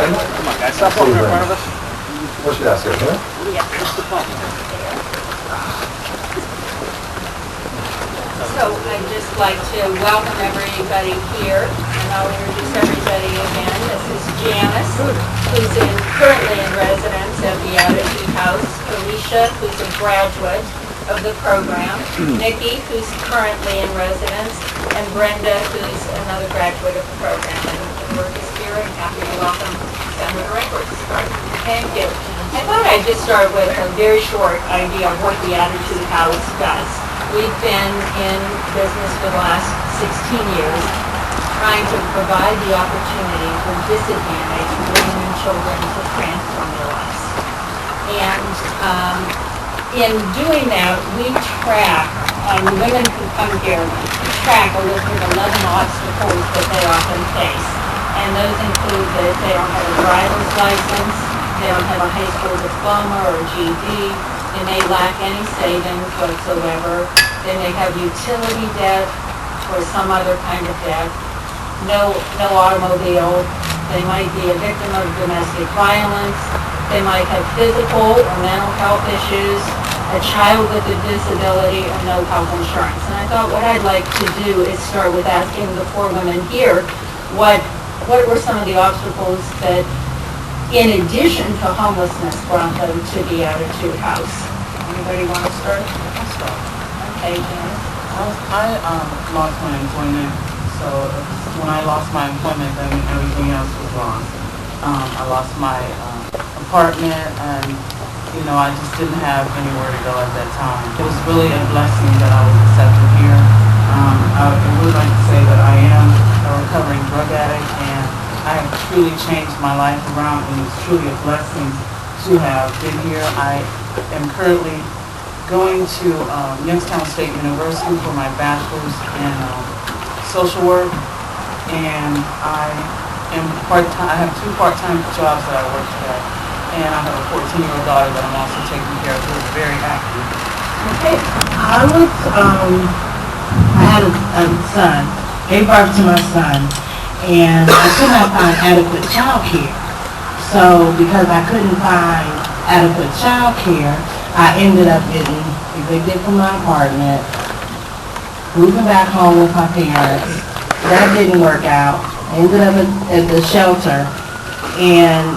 Come on, guys, stop over in front of us. What's your desk here? Yeah. So I'd just like to welcome everybody here, and I'll introduce everybody again. This is Janice, who's currently in residence at Beatitude House, Alicia, who's a graduate of the program, Nikki, who's currently in residence, and Brenda, who's another graduate of the program. And we're just here and happy to welcome Senator Edwards. Thank you. I thought I'd just start with a very short idea of what Beatitude House does. We've been in business for the last 16 years, trying to provide the opportunity for disadvantaged women and children to transform their lives. And in doing that, we track women who come here, we track a list of 11 obstacles that they often face. And those include that they don't have a driver's license, they don't have a high school diploma or a GED, they may lack any savings whatsoever, they may have utility debt or some other kind of debt, no automobile, they might be a victim of domestic violence, they might have physical or mental health issues, a child with a disability, or no health insurance. And I thought what I'd like to do is start with asking the four women here what were some of the obstacles that, in addition to homelessness, brought them to Beatitude House. Anybody want to start? I'll start. Okay, Janice. I lost my employment, so when I lost my employment, then everything else was wrong. I lost my apartment, and I just didn't have anywhere to go at that time. It was really a blessing that I was accepted here. I would like to say that I am a recovering drug addict, and I have truly changed my life around, and it's truly a blessing to have been here. I am currently going to Youngstown State University for my bachelor's in social work, and I am part-time. I have 2 part-time jobs that I work at, and I have a 14-year-old daughter that I'm also taking care of, who is very active. Okay, I had a son, gave birth to my son, and I could not find adequate child care. So because I couldn't find adequate child care, I ended up getting evicted from my apartment, moving back home with my parents. That didn't work out. I ended up at the shelter, and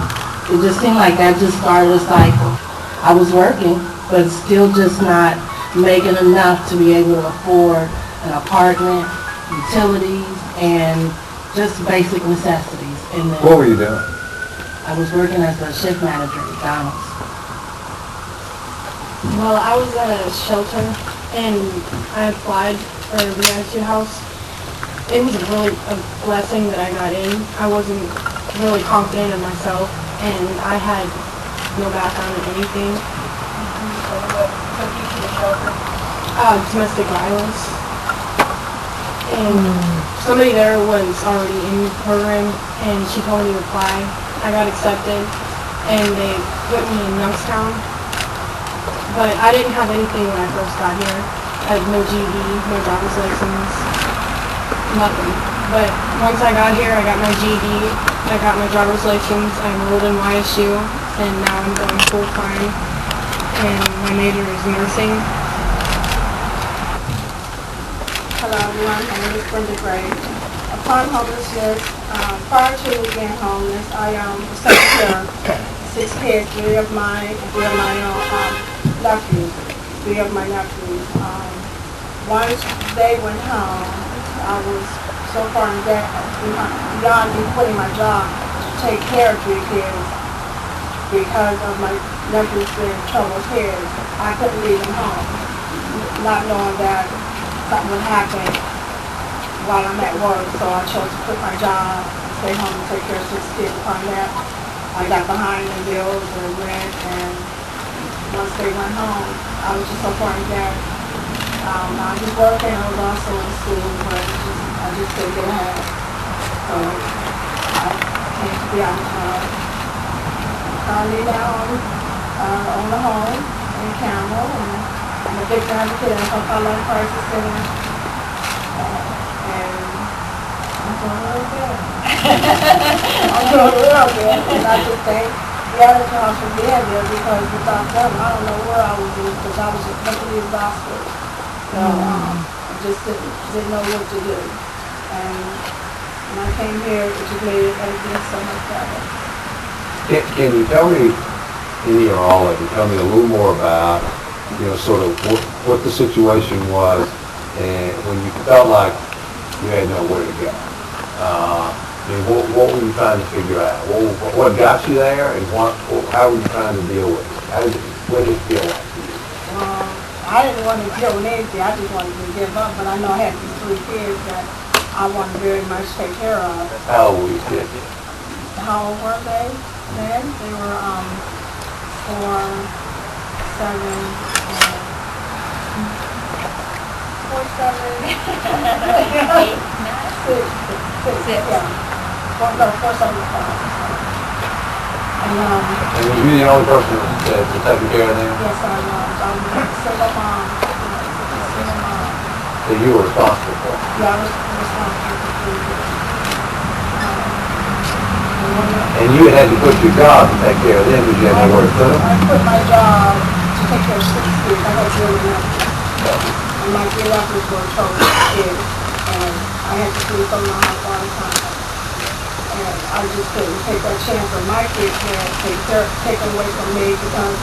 it just seemed like that just started a cycle. I was working, but still just not making enough to be able to afford an apartment, utilities, and just basic necessities. And then What were you doing? I was working as a shift manager at McDonald's. Well, I was at a shelter and I applied for the Beatitude House. It was really a blessing that I got in. I wasn't really confident in myself, and I had no background in anything. So what took you to the shelter? Domestic violence. And somebody there was already in the program, and she told me to apply. I got accepted, and they put me in Youngstown. But I didn't have anything when I first got here. I had no GED, no driver's license, nothing. But once I got here, I got my GED, I got my driver's license, I enrolled in YSU, and now I'm going full-time, and my major is nursing. Hello everyone, my name is Brenda Gray. Upon homelessness, prior to being homeless, I was taking care of 6 kids, 3 of mine, and 3 of my nephews, 3 of my nephews. Once they went home, I was so far in debt, beyond me quitting my job to take care of 3 kids because of my nephews being troubled kids. I couldn't leave them home, not knowing that something would happen while I'm at work, so I chose to quit my job, stay home and take care of 6 kids. Upon that, I got behind in bills and rent, and once they went home, I was just so far in debt. I was working, I was also in school, but I just couldn't get ahead. So I came to be out currently now on the home in Campbell, and I'm a victim advocate in a life crisis center. And I'm doing real good. I'm doing real good, and I just thank the Beatitude House for being there, because without them, I don't know where I would be, because I was just mentally exhausted. So, I just didn't know what to do. And when I came here, it just made everything so much better. Can you tell me, any or all of you, tell me a little more about, sort of what the situation was, and when you felt like you had nowhere to go? What were you trying to figure out? What got you there, and how were you trying to deal with it? What did it feel like to you? I didn't want to deal with anything. I just wanted to give up, but I know I had these 3 kids that I wanted very much to take care of. How old were you kids? How old were they then? They were 4, 7, 6, yeah. 4, 7, 5. And were you the only person to taking care of them? yes, I was. I'm a single mom. Single mom. So you were responsible for it? Yeah, I was responsible for 3 years. And you had to quit your job to take care of them because you had nowhere to put them? I quit my job to take care of 6 kids. I had 3 nephews. And my 3 nephews were troubled kids. And I had to sleep on my house all the time. And I just couldn't take that chance on my kids to take them away from me, because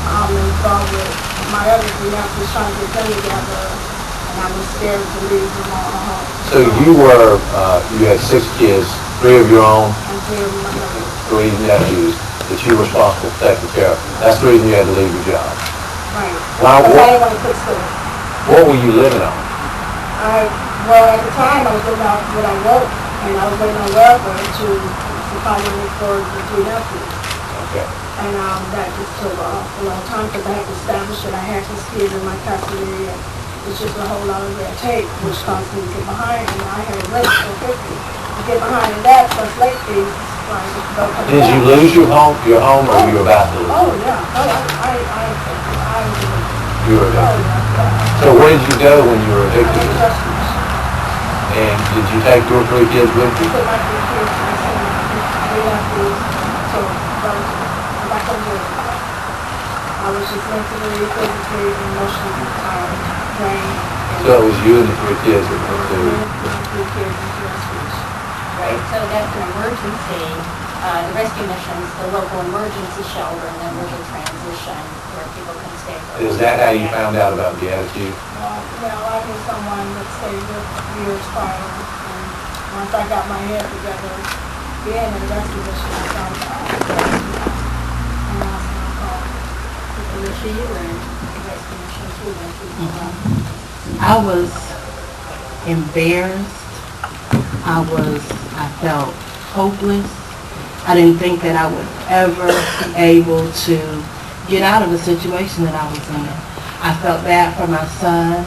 I'm involved with my other 3 nephews trying to get them together. And I was scared to leave them all at home. So you had 6 kids, 3 of your own, And 3 of my nephews. 3 nephews that you were responsible for taking care of. That's the reason you had to leave your job. Right. Wow, Because I didn't want to quit school. What were you living on? Well, at the time, I was living out what I worked, and I was waiting on welfare to supply money for the 3 nephews. Okay. And that just took a long time, because I had to establish that I had these kids in my custody, and it's just a whole lot of red tape, which caused me to get behind, and I had rent for 50. To get behind in that, plus late fees, like, don't come Did you back. lose your home, or were you about to lose? Oh, yeah. Oh, You were oh, evicted. yeah. So where did you go when you were I evicted? was justice. And did you take 2 or 3 kids with you? Put my 3 kids in my son, 3 nephews, to go back on board. I was just mentally, physically, and emotionally tired, drained. So it was you and the 3 kids that went to... My 3 kids into rescue. Right, so that's an emergency. The rescue missions, the local emergency shelter, and then there's a transition where people can stay for. Is that how you found out about Beatitude? I knew someone that stayed with years prior, and once I got my head together, being in the rescue mission, I found out. And that's when I called. And the issue you were in, the rescue mission too, when people I was embarrassed. I felt hopeless. I didn't think that I would ever be able to get out of the situation that I was in. I felt bad for my son.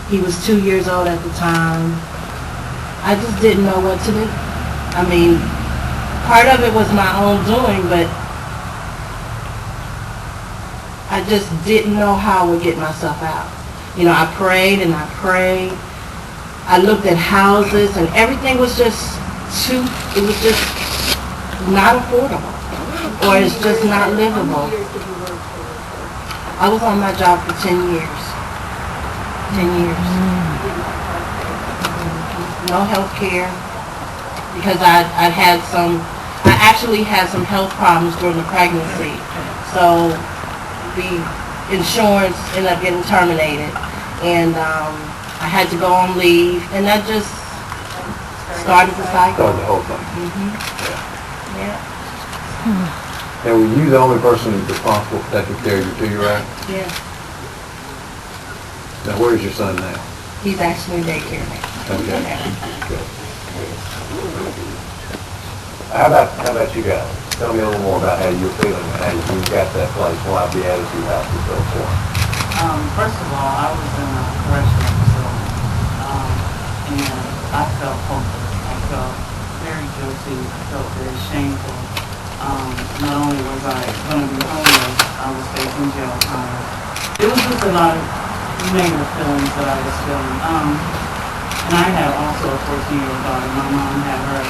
He was 2 years old at the time. I just didn't know what to do. I mean, part of it was my own doing, but I just didn't know how I would get myself out. I prayed and I prayed. I looked at houses, and everything was just it was just not affordable, or it's just not livable. I was on my job for 10 years. 10 years. No health care, because I actually had some health problems during the pregnancy. So the insurance ended up getting terminated, and I had to go on leave, and that just started the cycle. Started the whole thing. Yeah. Now, were you the only person responsible for taking care of your 2-year-old? Yeah. Now, where's your son now? He's actually in daycare now. Okay. Yeah. Good. How about you guys? Tell me a little more about how you're feeling and how you got to that place, why Beatitude House was so important. First of all, I was in a correctional facility, and I felt hopeless. I felt very guilty. I felt very shameful. Not only was I going to be homeless, I was facing jail time. It was just a lot of negative feelings that I was feeling. And I have also a 14-year-old daughter. My mom had her